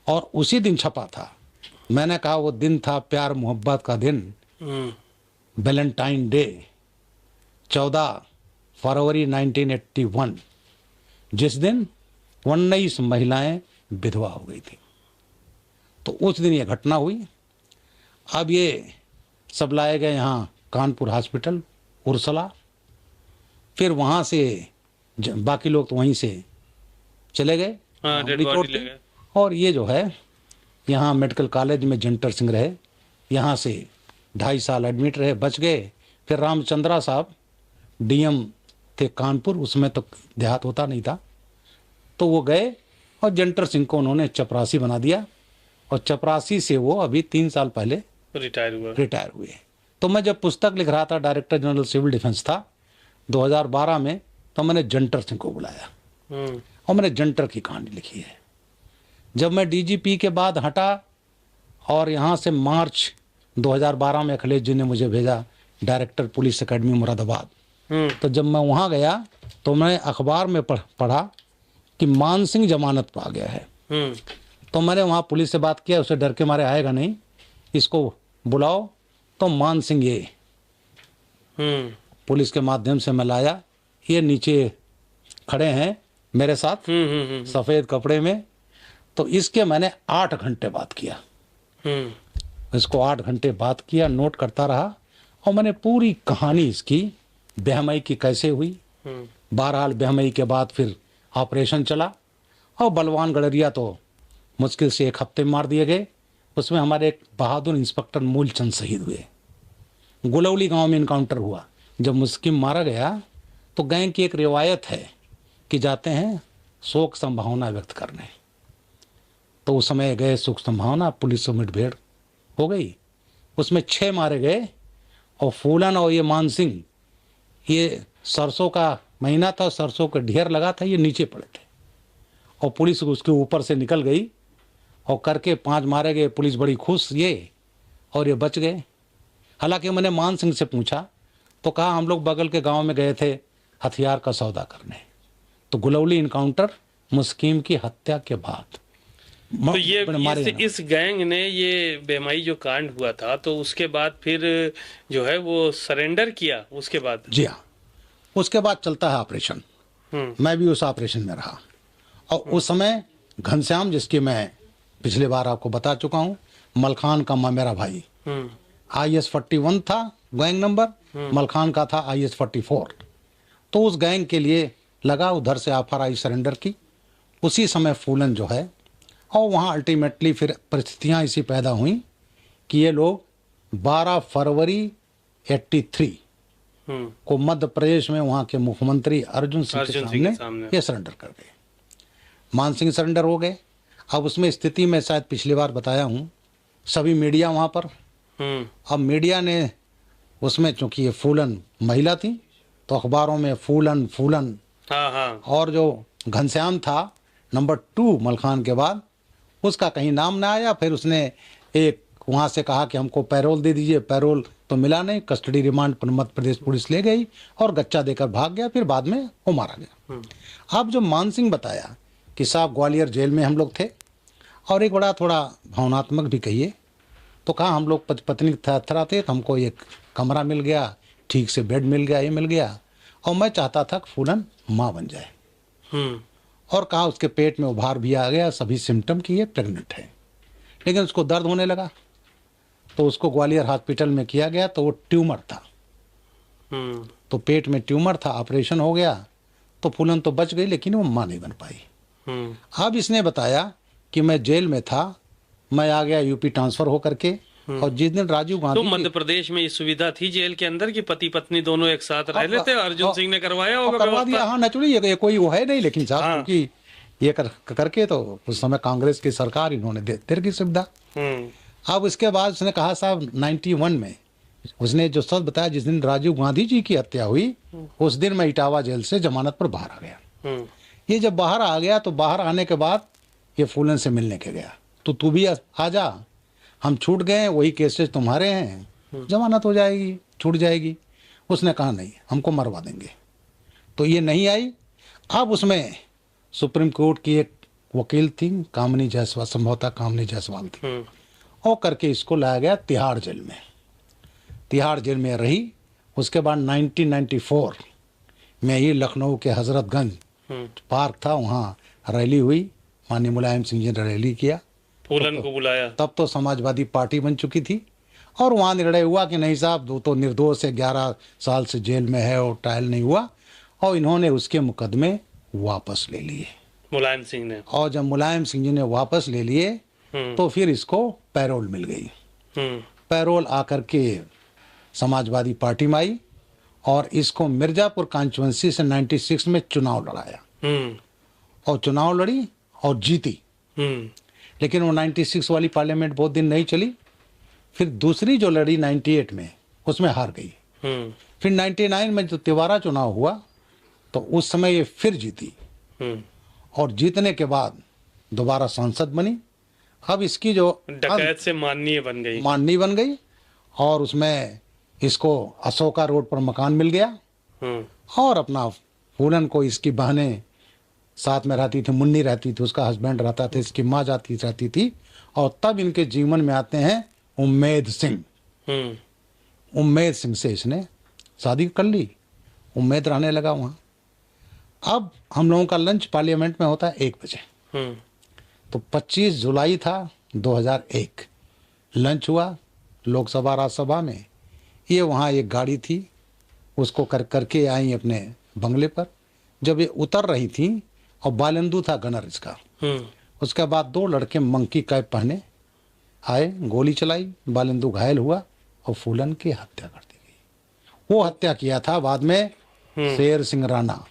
और उसी दिन छपा था। मैंने कहा वो दिन था प्यार मोहब्बत का दिन, वैलेंटाइन डे, 14 फरवरी 1981, जिस दिन 19 महिलाएं विधवा हो गई थी। तो उस दिन ये घटना हुई। अब ये सब लाए गए यहाँ कानपुर हॉस्पिटल, उर्सला। फिर वहाँ से बाकी लोग तो वहीं से चले गए। हाँ, डेड रिपोर्ट बॉडी ले थी। गए। और ये जो है यहाँ मेडिकल कॉलेज में जंटर सिंह रहे, यहाँ से 2.5 साल एडमिट रहे, बच गए। फिर रामचंद्रा साहब डीएम थे कानपुर, उसमें तो देहात होता नहीं था, तो वो गए और जंटर सिंह को उन्होंने चपरासी बना दिया, और चपरासी से वो अभी 3 साल पहले रिटायर हुए। तो मैं जब पुस्तक लिख रहा था, डायरेक्टर जनरल सिविल डिफेंस था 2012 में, तो मैंने जंटर सिंह को बुलाया और मैंने जंटर की कहानी लिखी है। जब मैं डीजीपी के बाद हटा और यहाँ से मार्च 2012 में अखिलेश जी ने मुझे भेजा डायरेक्टर पुलिस एकेडमी मुरादाबाद, तो जब मैं वहाँ गया तो मैं अखबार में पढ़ा कि मान सिंह जमानत पा गया है। तो मैंने वहाँ पुलिस से बात किया, उसे डर के मारे आएगा नहीं, इसको बुलाओ। तो मान सिंह ये पुलिस के माध्यम से मैं लाया, ये नीचे खड़े हैं मेरे साथ सफ़ेद कपड़े में। तो इसके मैंने 8 घंटे बात किया, इसको 8 घंटे बात किया, नोट करता रहा, और मैंने पूरी कहानी इसकी बेहमई की कैसे हुई। बहरहाल बेहमई के बाद फिर ऑपरेशन चला, और बलवान गडरिया तो मुश्किल से 1 हफ्ते में मार दिए गए। उसमें हमारे एक बहादुर इंस्पेक्टर मूलचंद शहीद हुए। गुलौली गांव में इनकाउंटर हुआ। जब मुस्किम मारा गया तो गैंग की एक रिवायत है कि जाते हैं शोक संभावना व्यक्त करने, तो उस समय गए शोक संभावना, पुलिस से मुठभेड़ हो गई, उसमें 6 मारे गए। और फूलन और ये मान सिंह, ये सरसों का महीना था, सरसों का ढेर लगा था, ये नीचे पड़े थे, और पुलिस उसके ऊपर से निकल गई और करके 5 मारे गए। पुलिस बड़ी खुश ये, और ये बच गए। हालांकि मैंने मान सिंह से पूछा तो कहा हम लोग बगल के गांव में गए थे हथियार का सौदा करने। तो गुलौली इनकाउंटर मुस्किम की हत्या के बाद तो ये इस गैंग ने ये बेमाई जो कांड हुआ था, तो उसके बाद फिर जो है वो सरेंडर किया उसके बाद? जी हाँ, उसके बाद चलता है ऑपरेशन। मैं भी उस ऑपरेशन में रहा, और उस समय घनश्याम, जिसकी मैं पिछले बार आपको बता चुका हूँ, मलखान का मेरा भाई, IS 41 था गैंग नंबर, मलखान का था IS 44। तो उस गैंग के लिए लगा, उधर से ऑफर आई सरेंडर की। उसी समय फूलन जो है, और वहाँ अल्टीमेटली फिर परिस्थितियाँ ऐसी पैदा हुई कि ये लोग 12 फरवरी 83 को मध्य प्रदेश में वहाँ के मुख्यमंत्री अर्जुन सिंह के सामने ये सरेंडर कर गए। मान सिंह सरेंडर हो गए। अब उसमें स्थिति में शायद पिछली बार बताया हूँ, सभी मीडिया वहाँ पर। अब मीडिया ने उसमें, चूंकि ये फूलन महिला थी, तो अखबारों में फूलन फूलन। और जो घनश्याम था नंबर 2 मलखान के बाद, उसका कहीं नाम ना आया। फिर उसने एक वहाँ से कहा कि हमको पैरोल दे दीजिए, पैरोल तो मिला नहीं, कस्टडी रिमांड पर मध्य प्रदेश पुलिस ले गई और गच्चा देकर भाग गया। फिर बाद में वो मारा गया। अब जो मान सिंह बताया कि साहब ग्वालियर जेल में हम लोग थे, और एक बड़ा थोड़ा भावनात्मक भी कहिए, तो कहा हम लोग पत्नी थराते, तो हमको एक कमरा मिल गया, ठीक से बेड मिल गया, ये मिल गया, और मैं चाहता था कि फूलन माँ बन जाए। और कहा उसके पेट में उभार भी आ गया, सभी सिम्टम की ये प्रेग्नेंट है। लेकिन उसको दर्द होने लगा, तो उसको ग्वालियर हॉस्पिटल में किया गया, तो वो ट्यूमर था, तो पेट में ट्यूमर था, ऑपरेशन हो गया, तो फूलन तो बच गई, लेकिन वो माँ नहीं बन पाई। अब इसने बताया कि मैं जेल में था, मैं आ गया यूपी ट्रांसफर होकर के, और जिस दिन राजीव गांधी, तो मध्य प्रदेश में ये सुविधा थी जेल के अंदर कि पति पत्नी दोनों एक साथ रह लेते? अर्जुन सिंह ने करवाया होगा, करवा दिया। हाँ नेचुरली, ये कोई वो है नहीं, लेकिन साहब क्योंकि ये करके तो उस समय कांग्रेस की सरकार इन्होंने दे की सुविधा। अब इसके बाद उसने कहा साहब 91 में उसने जो सच बताया, जिस दिन राजीव गांधी जी की हत्या हुई, उस दिन मैं इटावा जेल से जमानत पर बाहर आ गया। ये जब बाहर आ गया, तो बाहर आने के बाद ये फूलन से मिलने के गया, तो तू भी आ जा, हम छूट गए, वही केसेस तुम्हारे हैं, जमानत हो जाएगी, छूट जाएगी। उसने कहा नहीं, हमको मरवा देंगे। तो ये नहीं आई। अब उसमें सुप्रीम कोर्ट की एक वकील थी, कामनी जायसवाल, संभवतः कामनी जायसवाल थी, और करके इसको लाया गया तिहाड़ जेल में। तिहाड़ जेल में रही। उसके बाद 1994 में ही लखनऊ के हजरतगंज पार्क था, वहाँ रैली हुई, माननीय मुलायम सिंह जी ने रैली किया, फूलन को बुलाया। तब तो समाजवादी पार्टी बन चुकी थी, और वहाँ निर्णय हुआ कि नहीं साहब, वो तो निर्दोष है, 11 साल से जेल में है और ट्रायल नहीं हुआ, और इन्होंने उसके मुकदमे वापस ले लिए। मुलायम सिंह ने। और जब मुलायम सिंह जी ने वापस ले लिए तो फिर इसको पैरोल मिल गई। पैरोल आकर के समाजवादी पार्टी में आई और इसको मिर्जापुर कॉन्स्टिट्यूंसी से 96 में चुनाव लड़ाया और चुनाव लड़ी और जीती। लेकिन वो 96 वाली पार्लियामेंट बहुत दिन नहीं चली। फिर दूसरी जो लड़ी 98 में, उसमें हार गई। फिर 99 में जो तिवारा चुनाव हुआ तो उस समय ये फिर जीती और जीतने के बाद दोबारा सांसद बनी। अब इसकी जो डकैत से माननीय बन गई और उसमें इसको अशोका रोड पर मकान मिल गया और अपना फूलन को इसकी बहनें साथ में रहती थी, मुन्नी रहती थी, उसका हस्बैंड रहता था, इसकी माँ रहती थी। और तब इनके जीवन में आते हैं उम्मेद सिंह। उम्मेद सिंह से इसने शादी कर ली, उम्मेद रहने लगा वहाँ। अब हम लोगों का लंच पार्लियामेंट में होता है 1 बजे। तो 25 जुलाई था 2001, लंच हुआ लोकसभा राज्यसभा में। ये वहाँ एक गाड़ी थी, उसको करके आई अपने बंगले पर। जब ये उतर रही थी और बालेंदु था गनर इसका, उसके बाद 2 लड़के मंकी कैप पहने आए, गोली चलाई, बालेंदु घायल हुआ और फूलन की हत्या कर दी गई। वो हत्या किया था बाद में शेर सिंह राणा,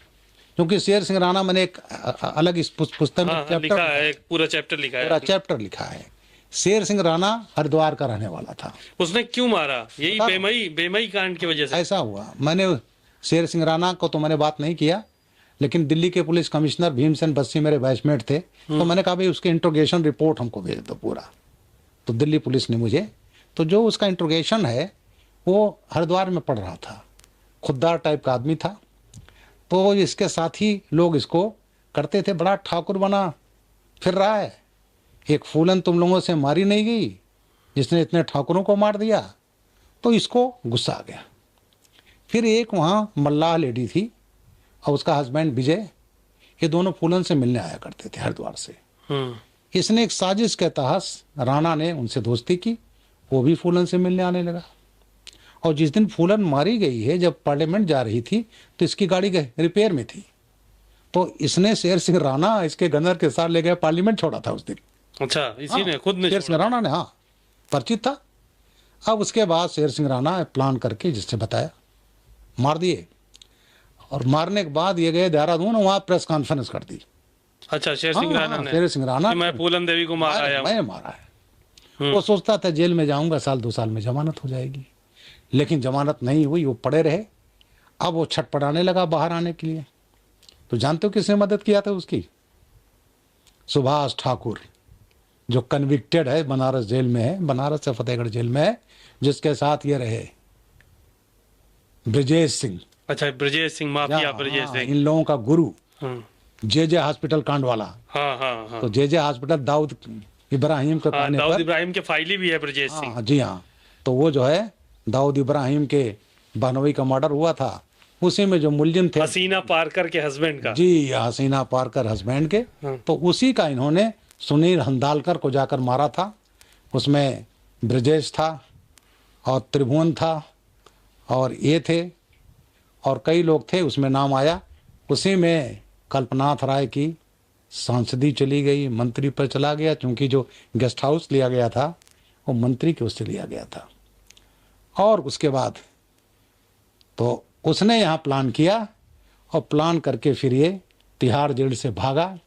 क्योंकि शेर सिंह राणा मैंने एक अलग इस पुस्तक में लिखा है, एक पूरा चैप्टर लिखा है। शेर सिंह राणा हरिद्वार का रहने वाला था। उसने क्यों मारा? यही बेमई कांड की वजह से ऐसा हुआ। मैंने शेर सिंह राणा को तो मैंने बात नहीं किया, लेकिन दिल्ली के पुलिस कमिश्नर भीमसेन बस्सी मेरे बैचमेट थे, तो मैंने कहा भाई उसके इंट्रोगेशन रिपोर्ट हमको भेज दो पूरा। तो दिल्ली पुलिस ने मुझे, तो जो उसका इंट्रोगेशन है वो हरिद्वार में पढ़ रहा था, खुददार टाइप का आदमी था। तो इसके साथी लोग इसको करते थे, बड़ा ठाकुर बना फिर रहा है, एक फूलन तुम लोगों से मारी नहीं गई जिसने इतने ठाकुरों को मार दिया। तो इसको गुस्सा आ गया। फिर एक वहाँ मल्लाह लेडी थी और उसका हस्बैंड विजय, ये दोनों फूलन से मिलने आया करते थे हरिद्वार से। इसने एक साजिश के तहत राणा ने उनसे दोस्ती की, वो भी फूलन से मिलने आने लगा। और जिस दिन फूलन मारी गई है, जब पार्लियामेंट जा रही थी तो इसकी गाड़ी रिपेयर में थी, तो इसने शेर सिंह राणा इसके गनर के साथ ले गया, पार्लियामेंट छोड़ा था उस दिन। अच्छा, इसी ने खुद ने? शेर सिंह राणा ने, हाँ, परिचित था। अब उसके बाद शेर सिंह राणा प्लान करके जिससे बताया मार दिए। और मारने के बाद ये गए देहरादून, वहाँ प्रेस कॉन्फ्रेंस कर दी। अच्छा, शेर सिंह राणा ने? शेर सिंह राणा, मैं फूलन देवी को मारा आया हूं। मैं मारा है। वो सोचता था जेल में जाऊंगा, 1-2 साल में जमानत हो जाएगी, लेकिन जमानत नहीं हुई, वो पड़े रहे। अब वो छटपटाने लगा बाहर आने के लिए। तो जानते हो किसने मदद किया था उसकी? सुभाष ठाकुर, जो कन्विक्टेड है, बनारस जेल में है, बनारस से फतेहगढ़ जेल में है, जिसके साथ ये रहे ब्रजेश सिंह। अच्छा, ब्रजेश सिंह, माफिया ब्रजेश सिंह, इन लोगों का गुरु। जे हॉस्पिटल कांड वाला। हाँ। तो जे हॉस्पिटल दाऊद इब्राहिम के कहने पर, दाऊद इब्राहिम के फाइली भी है ब्रजेश सिंह। जी हाँ। तो वो जो है दाऊद इब्राहिम के बहनोई का मर्डर हुआ था, उसी में जो मुलजिम थे हसीना पारकर के हस्बैंड का। जी, हसीना पारकर हस्बैंड के। तो उसी का इन्होंने सुनील हंदालकर को जाकर मारा था। उसमें ब्रजेश था और त्रिभुवन था और ये थे और कई लोग थे, उसमें नाम आया। उसी में कल्पनाथ राय की सांसदी चली गई, मंत्री पर चला गया, क्योंकि जो गेस्ट हाउस लिया गया था वो मंत्री के उससे लिया गया था। और उसके बाद तो उसने यहाँ प्लान किया और प्लान करके फिर ये तिहाड़ जेल से भागा।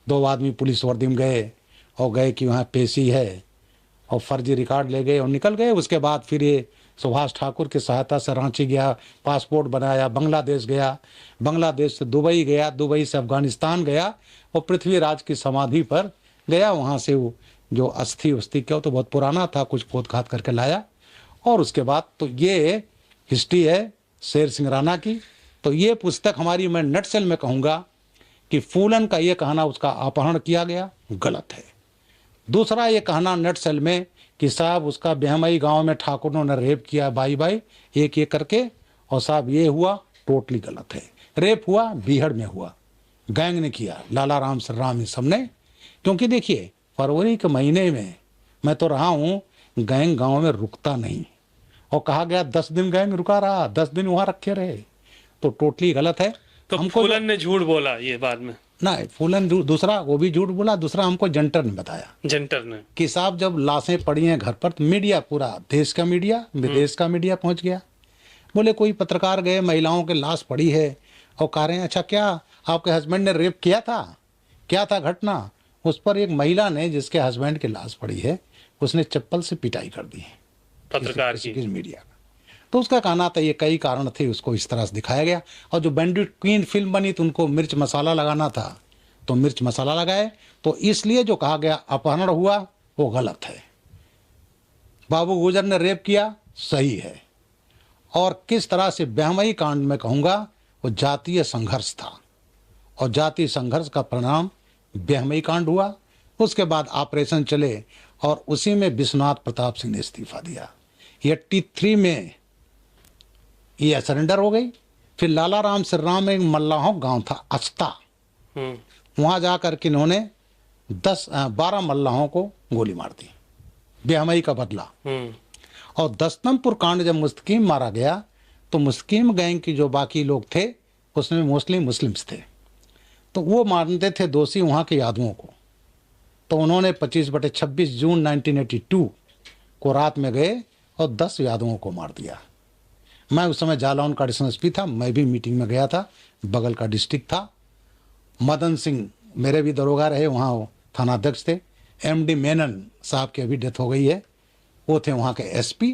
2 आदमी पुलिस वर्दी में गए और गए कि वहाँ पेशी है और फर्जी रिकॉर्ड ले गए और निकल गए। उसके बाद फिर ये सुभाष ठाकुर की सहायता से रांची गया, पासपोर्ट बनाया, बांग्लादेश गया, बांग्लादेश से दुबई गया, दुबई से अफगानिस्तान गया और पृथ्वीराज की समाधि पर गया। वहाँ से वो जो अस्थि क्या, तो बहुत पुराना था, कुछ खोद खाद करके लाया। और उसके बाद तो ये हिस्ट्री है शेर सिंह राणा की। तो ये पुस्तक हमारी, मैं नटसेल में कहूँगा कि फूलन का ये कहना उसका अपहरण किया गया गलत है। दूसरा ये कहना नटसेल में कि साहब उसका बेहमई गांव में ठाकुरों ने रेप किया बाई एक करके, और साहब ये हुआ, टोटली गलत है। रेप हुआ बीहड़ में हुआ, गैंग ने किया, लाला राम श्रीराम सब ने। क्योंकि देखिए फरवरी के महीने में मैं तो रहा हूँ, गैंग गांव में रुकता नहीं, और कहा गया 10 दिन गैंग रुका रहा, 10 दिन वहां रखे रहे, तो टोटली गलत है। तो फूलन ने झूठ बोला ये बाद में? ना, फूलन दूसरा वो भी झूठ बोला, दूसरा हमको जंटर ने बताया जंटर ने कि साहब जब लाशें पड़ी हैं घर पर तो मीडिया, पूरा देश का मीडिया, विदेश का मीडिया पहुंच गया। बोले कोई पत्रकार गए, महिलाओं की लाश पड़ी है और कह रहे हैं अच्छा क्या आपके हस्बैंड ने रेप किया था, क्या था घटना। उस पर एक महिला ने, जिसके हस्बैंड की लाश पड़ी है, उसने चप्पल से पिटाई कर दी पत्रकार की। मीडिया का। तो उसका कहना था ये कई कारण थे, उसको इस तरह से दिखाया गया। और जो बैंडिट क्वीन फिल्म बनी तो उनको मिर्च मसाला लगाना था तो मिर्च मसाला लगाए। तो इसलिए जो कहा गया अपहरण हुआ वो गलत है। बाबू गुजर ने रेप किया, सही है। और किस तरह से ब्याहमई कांड में कहूँगा वो जातीय संघर्ष था और जातीय संघर्ष का परिणाम ब्याहमई कांड हुआ। उसके बाद ऑपरेशन चले और उसी में विश्वनाथ प्रताप सिंह ने इस्तीफा दिया। 83 में ये सरेंडर हो गई। फिर लाला राम श्रीराम में एक मल्लाहों गांव था अस्ता, वहां जाकर के इन्होंने 12 मल्लाहों को गोली मार दी, बेहमई का बदला। और दस्तमपुर कांड जब मुस्तकीम मारा गया तो मुस्तकीम गैंग की जो बाकी लोग थे उसमें मोस्टली मुस्लिम्स थे, तो वो मानते थे दोषी वहाँ के यादवों को। तो उन्होंने 25/26 जून 1982 को रात में गए और 10 यादवों को मार दिया। मैं उस समय जालौन का एडिशनल एसपी था, मैं भी मीटिंग में गया था, बगल का डिस्ट्रिक्ट था। मदन सिंह मेरे भी दरोगा रहे, वहाँ वो थानाध्यक्ष थे। MD मेनन साहब की अभी डेथ हो गई है, वो थे वहाँ के SP।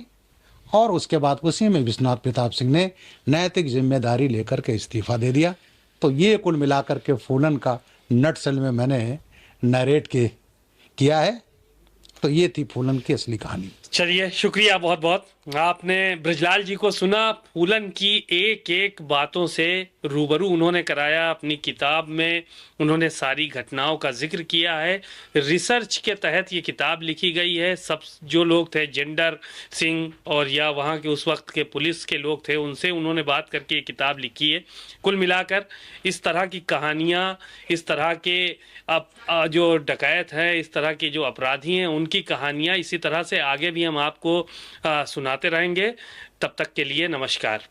और उसके बाद उसी में विश्वनाथ प्रताप सिंह ने नैतिक जिम्मेदारी लेकर के इस्तीफा दे दिया। तो ये कुल मिलाकर के फूलन का नटसेल में मैंने नरेट किया है। तो ये थी फूलन की असली कहानी। चलिए, शुक्रिया बहुत बहुत। आपने बृजलाल जी को सुना, फूलन की एक एक बातों से रूबरू उन्होंने कराया। अपनी किताब में उन्होंने सारी घटनाओं का जिक्र किया है। रिसर्च के तहत ये किताब लिखी गई है। सब जो लोग थे, जेंडर सिंह और या वहाँ के उस वक्त के पुलिस के लोग थे, उनसे उन्होंने बात करके ये किताब लिखी है। कुल मिलाकर इस तरह की कहानियाँ, इस तरह के जो डकैत हैं, इस तरह के जो अपराधी हैं, उनकी कहानियाँ इसी तरह से आगे भी हम आपको सुनाते रहेंगे। तब तक के लिए नमस्कार।